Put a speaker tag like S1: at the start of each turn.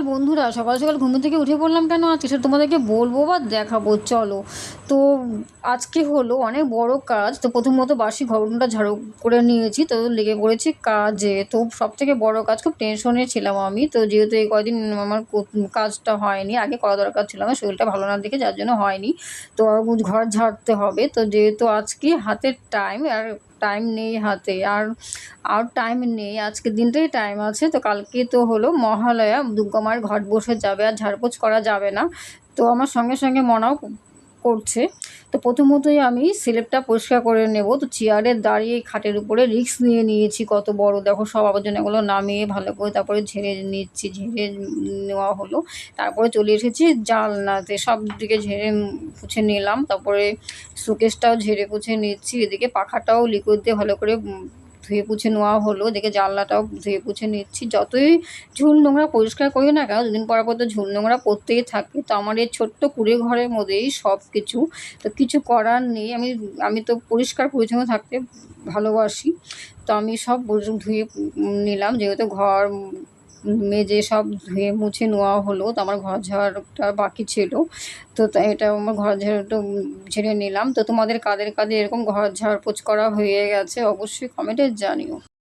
S1: বন্ধুরা, সকাল সকাল ঘুম থেকে উঠে পড়লাম কেন আজকে সেটা তোমাদেরকে বলবো বা দেখাবো, চলো। তো আজকে হলো অনেক বড় কাজ। তো প্রথমত বাসি ঘরটা ঝাড়ু করে নিয়েছি, তো লেগে পড়েছি কাজে। তো সব থেকে বড় কাজ, খুব টেনশনে ছিলাম আমি। তো যেহেতু এই কয়দিন আমার কাজটা হয়নি, আগে করা দরকার ছিল, আমার শরীরটা ভালো না দেখে যার জন্য হয়নি। তো ঘর ঝাড়তে হবে। তো যেহেতু আজকে হাতে টাইম আর টাইম নেই হাতে, আর টাইম নেই, আজকের দিনটাই টাইম আছে। তো কালকে তো হলো মহালয়া, দুর্গা মায়ের ঘট বসে যাবে, আর ঝাড়পোছ করা যাবে না। তো আমার সঙ্গে সঙ্গে মনাও করছে। তো প্রথমতই আমি স্লেবটা পরিষ্কার করে নেব। তো চেয়ারে দাঁড়িয়ে খাটের উপরে রিস্ক নিয়ে নিয়েছি, কত বড় দেখো, সব আবর্জনাগুলো নামিয়ে ভালো করে তারপরে ঝেড়ে নিচ্ছি। ঝেড়ে নেওয়া হলো, তারপরে চলে এসেছি জানলাতে, সব দিকে ঝেড়ে মুছে নিলাম। তারপরে শোকেসটাও ঝেড়ে মুছে নিচ্ছি। এদিকে পাখাটাও লিকুইড দিয়ে ভালো করে ধুয়ে মুছে নেওয়া হলো। এদিকে জানলাটাও ধুয়ে মুছে নিচ্ছি। যতই ঝুল নোংরা পরিষ্কার করি না কেন, দুদিন পর পর তো ঝুল নোংরা পড়তেই থাকে। তো আমার এই ছোট্ট কুঁড়ে ঘরের মধ্যেই সব কিছু। তো কিছু করার নেই, আমি তো পরিষ্কার পরিচ্ছন্ন থাকতে ভালোবাসি। তো আমি সব ধুয়ে নিলাম, যেহেতু ঘর মেজে সব ধুয়ে মুছে নেওয়া হলো। তো আমার ঘর ঝাড়টা বাকি ছিল। তো এটা আমার ঘর ঝাড়ুটা ঝেড়ে নিলাম। তো তোমাদের কাদের কাদের এরকম ঘর ঝাড়পোছ করা হয়ে গেছে অবশ্যই কমেন্টে জানিও।